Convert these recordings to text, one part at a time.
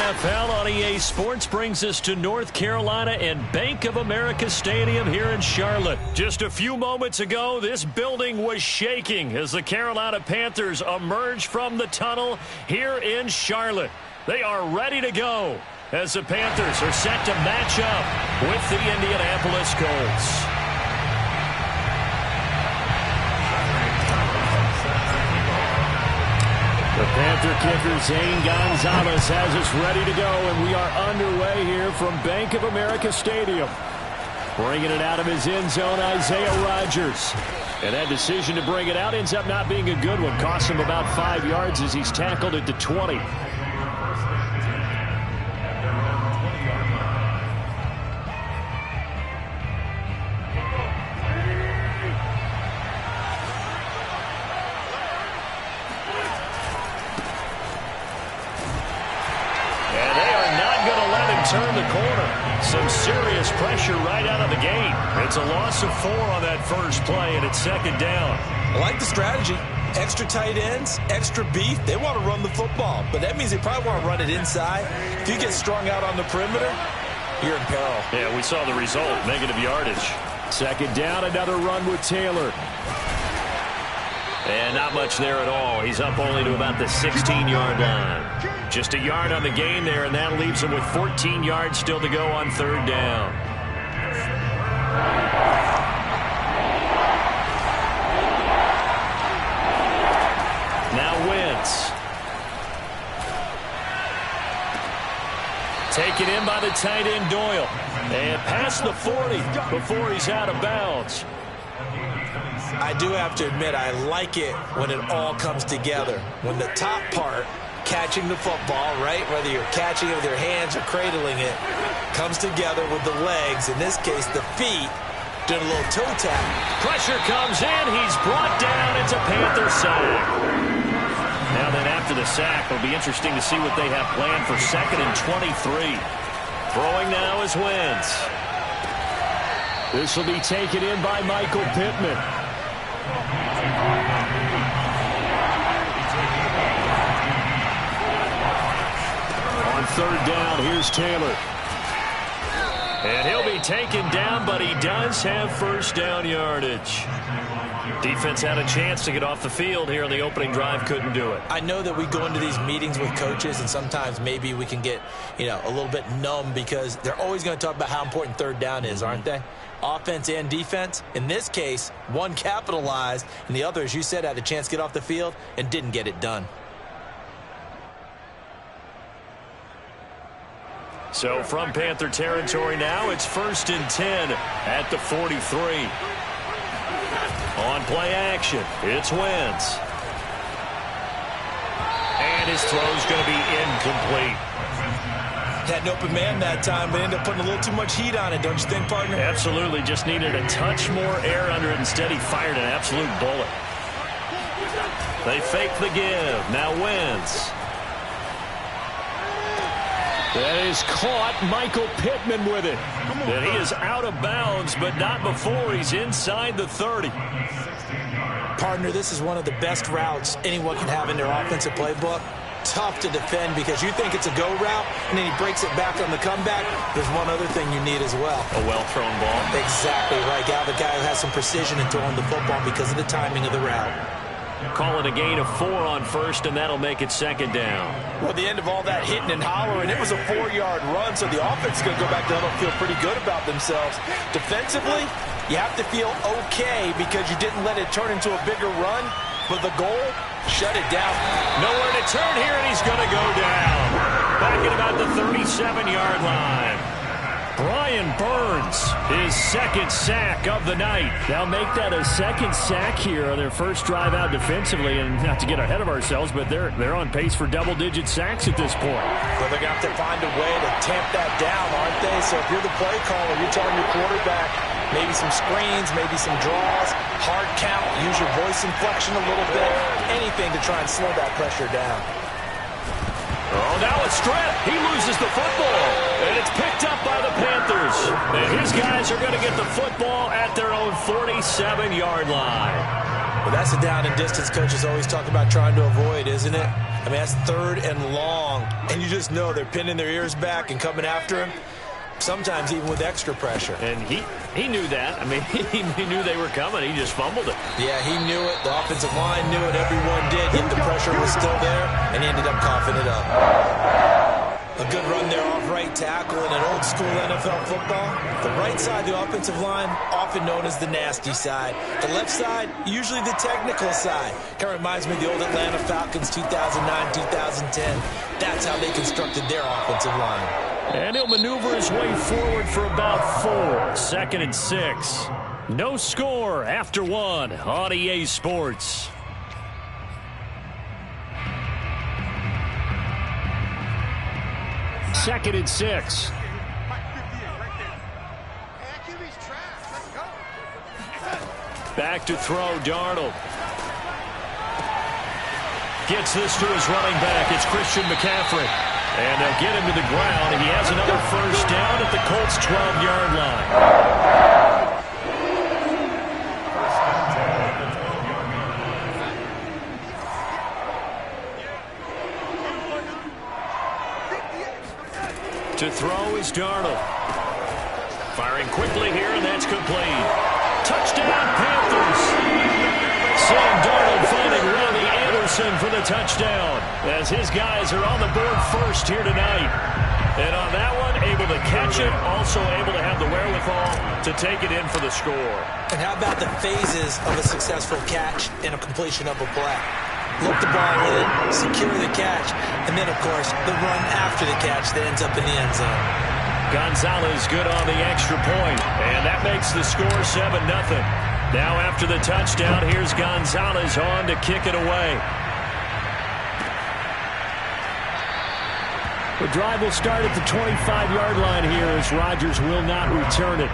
NFL on EA Sports brings us to North Carolina and Bank of America Stadium here in Charlotte. Just a few moments ago, this building was shaking as the Carolina Panthers emerged from the tunnel here in Charlotte. They are ready to go as the Panthers are set to match up with the Indianapolis Colts. The Panther kicker, Zane Gonzalez, has us ready to go, and we are underway here from Bank of America Stadium. Bringing it out of his end zone, Isaiah Rodgers. And that decision to bring it out ends up not being a good one. Cost him about 5 yards as he's tackled at the 20. Turn the corner. Some serious pressure right out of the gate. It's a loss of 4 on that first play, and it's second down. I like the strategy. Extra tight ends, extra beef. They want to run the football, but that means they probably want to run it inside. If you get strung out on the perimeter, you're in peril. Yeah, we saw the result, negative yardage. Second down, another run with Taylor. And not much there at all. He's up only to about the 16-yard line. Just a yard on the gain there, and that leaves him with 14 yards still to go on third down. Now Wentz. Taken in by the tight end Doyle. And past the 40 before he's out of bounds. I do have to admit, I like it when it all comes together. When the top part, catching the football, right, whether you're catching it with your hands or cradling it, comes together with the legs, in this case the feet, doing a little toe tap. Pressure comes in, he's brought down, it's a Panther sack. Now then after the sack, it'll be interesting to see what they have planned for 2nd and 23. Throwing now is Wentz. This will be taken in by Michael Pittman. On third down, here's Taylor. And he'll be taken down, but he does have first down yardage. Defense had a chance to get off the field here in the opening drive, couldn't do it. I know that we go into these meetings with coaches, and sometimes maybe we can get, a little bit numb because they're always going to talk about how important third down is, aren't they? Offense and defense. In this case, one capitalized, and the other, as you said, had a chance to get off the field and didn't get it done. So from Panther territory now, it's 1st and 10 at the 43. On play action, it's Wentz. And his throw's going to be incomplete. Had an open man that time, but ended up putting a little too much heat on it, don't you think, partner? Absolutely. Just needed a touch more air under it. Instead, he fired an absolute bullet. They fake the give. Now Wentz. That is caught. Michael Pittman with it. And he is out of bounds, but not before he's inside the 30. Partner, this is one of the best routes anyone can have in their offensive playbook. Tough to defend because you think it's a go route, and then he breaks it back on the comeback. There's one other thing you need as well. A well-thrown ball. Exactly right. You have a guy who has some precision in throwing the football because of the timing of the route. Call it a gain of 4 on first, and that'll make it second down. Well, the end of all that hitting and hollering, it was a 4-yard run, so the offense is going to go back to huddle and feel pretty good about themselves. Defensively, you have to feel okay because you didn't let it turn into a bigger run, but the goal, shut it down. Nowhere to turn here, and he's going to go down. Back at about the 37-yard line. Brian Burns, his second sack of the night. They'll make that a second sack here on their first drive out defensively. And not to get ahead of ourselves, but they're on pace for double-digit sacks at this point. Well, they're going to have to find a way to tamp that down, aren't they? So if you're the play caller, you're telling your quarterback maybe some screens, maybe some draws, hard count, use your voice inflection a little bit, anything to try and slow that pressure down. Oh, now a strip. He loses the football, and it's picked up by the Panthers. And his guys are going to get the football at their own 47-yard line. Well, that's the down and distance coaches always talk about trying to avoid, isn't it? I mean, that's 3rd and long, and you just know they're pinning their ears back and coming after him, sometimes even with extra pressure. And he knew that. I mean, he knew they were coming. He just fumbled it. Yeah, he knew it. The offensive line knew it. Everyone did. Yet the pressure was still there, and he ended up coughing it up. A good run there off right tackle in an old school NFL football. The right side, the offensive line, often known as the nasty side. The left side, usually the technical side. Kind of reminds me of the old Atlanta Falcons 2009, 2010. That's how they constructed their offensive line. And he'll maneuver his way forward for about 4. 2nd and 6. No score after 1 on EA Sports. Second and 6. Back to throw, Darnold. Gets this to his running back. It's Christian McCaffrey. And they'll get him to the ground. He has another first down at the Colts' 12-yard line. To throw is Darnold. Firing quickly here, and that's complete. Touchdown, Panthers. Sam Darnold finding Ronnie Anderson for the touchdown, as his guys are on the board first here tonight. And on that one, able to catch it, also able to have the wherewithal to take it in for the score. And how about the phases of a successful catch and a completion of a play? Look the ball in, secure the catch, and then, of course, the run after the catch that ends up in the end zone. Gonzalez good on the extra point, and that makes the score 7-0. Now after the touchdown, here's Gonzalez on to kick it away. The drive will start at the 25-yard line here as Rodgers will not return it.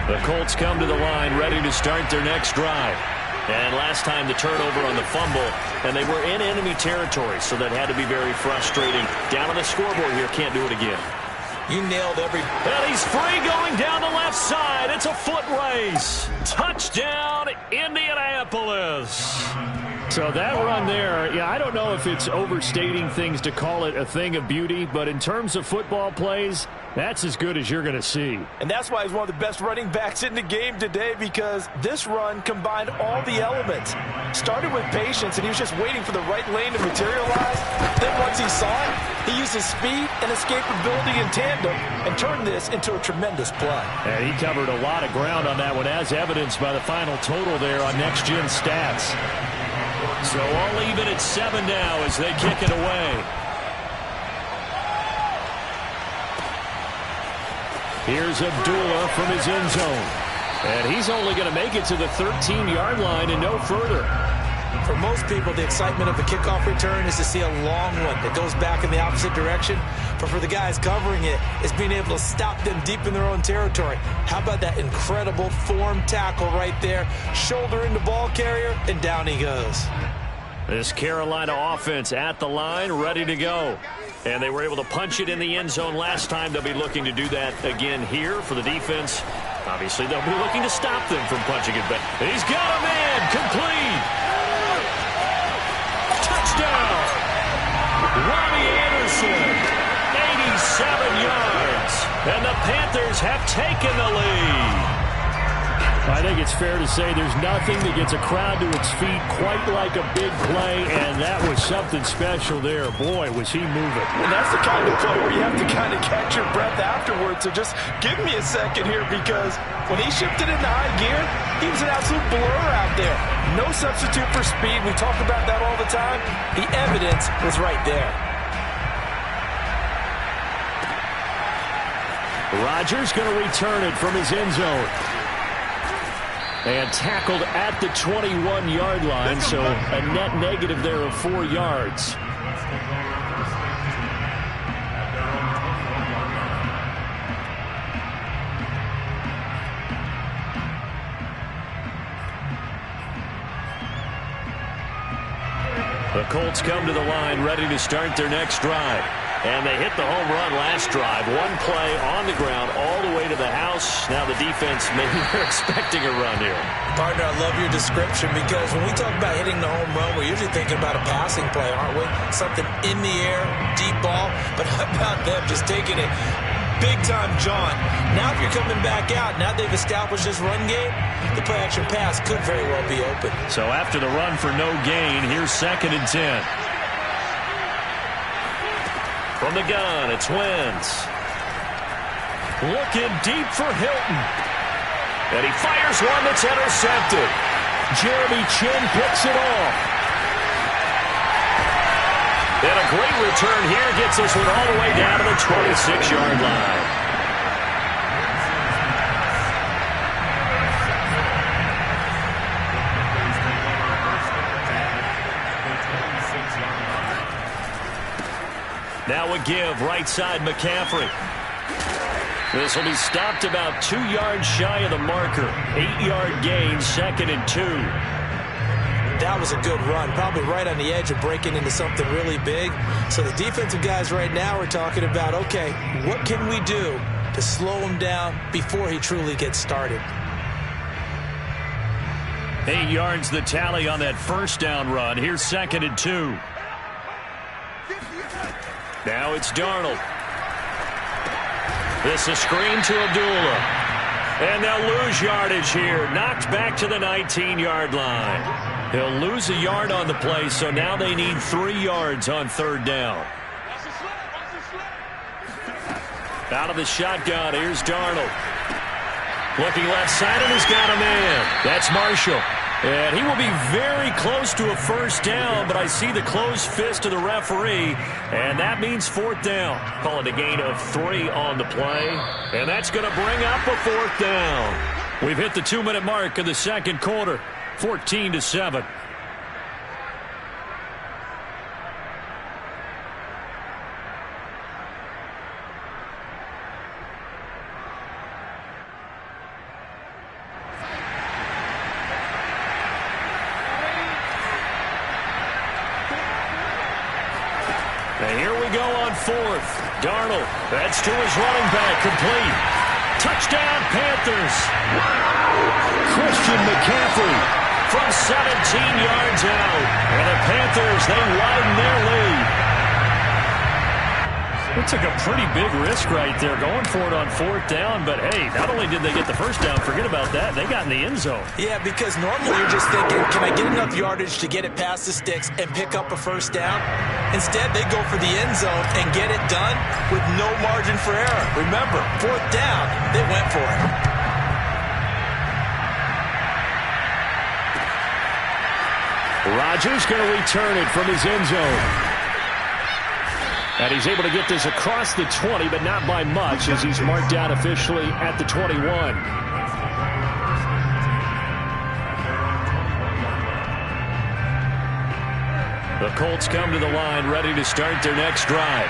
The Colts come to the line ready to start their next drive. And last time the turnover on the fumble, and they were in enemy territory, so that had to be very frustrating. Down on the scoreboard here, can't do it again. You nailed every... And he's free going down the left side. It's a foot race. Touchdown, Indianapolis. So that run there, yeah, I don't know if it's overstating things to call it a thing of beauty, but in terms of football plays, that's as good as you're going to see. And that's why he's one of the best running backs in the game today, because this run combined all the elements. Started with patience, and he was just waiting for the right lane to materialize. Then once he saw it, he used his speed and escapability in tandem and turned this into a tremendous play. And he covered a lot of ground on that one, as evidenced by the final total there on Next Gen Stats. So all even at 7 now as they kick it away. Here's Abdullah from his end zone. And he's only going to make it to the 13-yard line and no further. For most people, the excitement of a kickoff return is to see a long one that goes back in the opposite direction. But for the guys covering it, it's being able to stop them deep in their own territory. How about that incredible form tackle right there? Shoulder into ball carrier, and down he goes. This Carolina offense at the line, ready to go. And they were able to punch it in the end zone last time. They'll be looking to do that again here for the defense. Obviously, they'll be looking to stop them from punching it back. He's got a man, complete. Touchdown. Ronnie Anderson, 87 yards. And the Panthers have taken the lead. I think it's fair to say there's nothing that gets a crowd to its feet quite like a big play, and that was something special there. Boy, was he moving. And that's the kind of play where you have to kind of catch your breath afterwards. So just give me a second here, because when he shifted into high gear, he was an absolute blur out there. No substitute for speed. We talk about that all the time. The evidence was right there. Rodgers going to return it from his end zone. And tackled at the 21-yard line, so a net negative there of 4 yards. The Colts come to the line ready to start their next drive. And they hit the home run last drive. One play on the ground all the way to the house. Now the defense, maybe they're expecting a run here. Partner, I love your description because when we talk about hitting the home run, we're usually thinking about a passing play, aren't we? Something in the air, deep ball. But how about them just taking it big-time jaunt? Now if you're coming back out, now they've established this run game, the play-action pass could very well be open. So after the run for no gain, here's 2nd and 10. From the gun, it's Wentz. Looking deep for Hilton. And he fires one that's intercepted. Jeremy Chin picks it off. And a great return here gets this one all the way down to the 26-yard line. Now a give, right side McCaffrey. This will be stopped about 2 yards shy of the marker. 8-yard gain, 2nd and 2. That was a good run, probably right on the edge of breaking into something really big. So the defensive guys right now are talking about, okay, what can we do to slow him down before he truly gets started? 8 yards the tally on that first down run. Here's 2nd and 2. Now it's Darnold. This is screen to Abdullah. And they'll lose yardage here. Knocked back to the 19-yard line. He'll lose a yard on the play, so now they need 3 yards on 3rd down. Out of the shotgun, here's Darnold. Looking left side, and he's got a man. That's Marshall. And he will be very close to a first down, but I see the closed fist of the referee, and that means 4th down. Call it a gain of 3 on the play, and that's going to bring up a 4th down. We've hit the 2-minute mark of the 2nd quarter, 14-7. And here we go on 4th. Darnold, that's to his running back, complete. Touchdown, Panthers. Christian McCaffrey from 17 yards out. And the Panthers, they widen their lead. It took a pretty big risk right there going for it on 4th down. But, hey, not only did they get the first down, forget about that, they got in the end zone. Yeah, because normally you're just thinking, can I get enough yardage to get it past the sticks and pick up a first down? Instead, they go for the end zone and get it done with no margin for error. Remember, 4th down, they went for it. Rodgers going to return it from his end zone. And he's able to get this across the 20, but not by much, as he's marked out officially at the 21. The Colts come to the line, ready to start their next drive.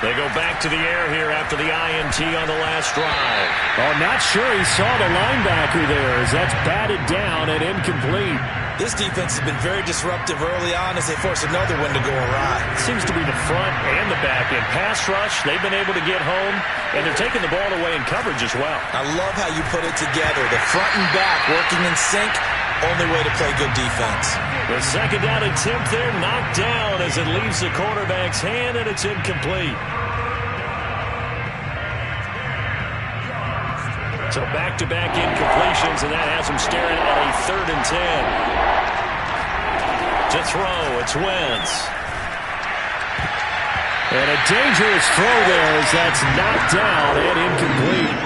They go back to the air here after the INT on the last drive. Oh, not sure he saw the linebacker there, as that's batted down and incomplete. This defense has been very disruptive early on as they force another one to go awry. Seems to be the front and the back end. Pass rush, they've been able to get home, and they're taking the ball away in coverage as well. I love how you put it together. The front and back working in sync, only way to play good defense. The 2nd down attempt there knocked down as it leaves the quarterback's hand, and it's incomplete. So back-to-back incompletions, and that has them staring at a 3rd and 10. To throw, it's Wentz. And a dangerous throw there as that's knocked down and incomplete.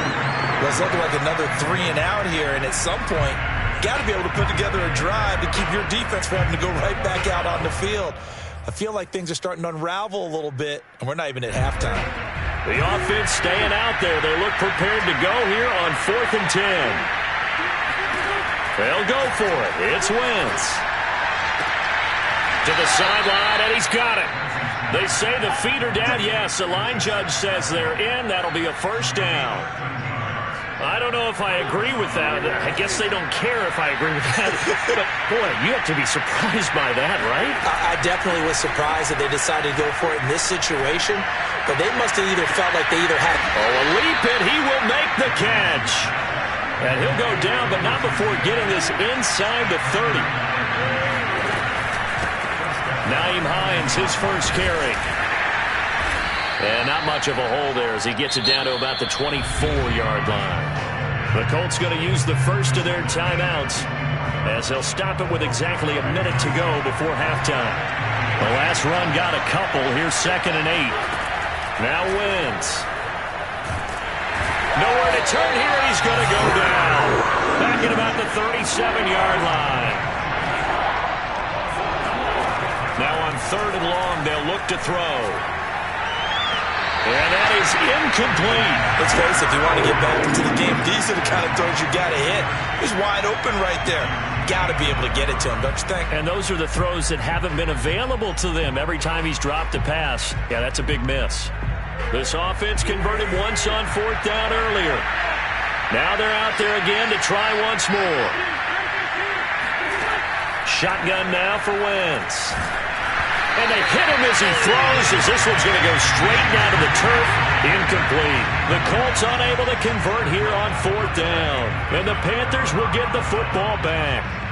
Well, it's looking like another 3 and out here, and at some point, got to be able to put together a drive to keep your defense from having to go right back out on the field. I feel like things are starting to unravel a little bit, and we're not even at halftime. The offense staying out there. They look prepared to go here on 4th and 10. They'll go for it. It's Wentz. To the sideline, and he's got it. They say the feet are down. Yes, the line judge says they're in. That'll be a first down. I don't know if I agree with that. I guess they don't care if I agree with that. But, boy, you have to be surprised by that, right? I definitely was surprised that they decided to go for it in this situation. But they must have either felt like they either had... Oh, a leap, and he will make the catch. And he'll go down, but not before getting this inside the 30. Naeem Hines, his first carry. And not much of a hole there as he gets it down to about the 24-yard line. The Colts going to use the first of their timeouts as they'll stop it with exactly a minute to go before halftime. The last run got a couple. Here's 2nd and 8. Now Wentz. Nowhere to turn here, and he's going to go down. Back at about the 37-yard line. Now on 3rd and long, they'll look to throw. And that is incomplete. Let's face it, if you want to get back into the game, these are the kind of throws you got to hit. He's wide open right there. Got to be able to get it to him, don't you think? And those are the throws that haven't been available to them every time he's dropped a pass. Yeah, that's a big miss. This offense converted once on 4th down earlier. Now they're out there again to try once more. Shotgun now for Wentz. And they hit him as he throws, as this one's going to go straight down to the turf. Incomplete. The Colts unable to convert here on 4th down. And the Panthers will get the football back.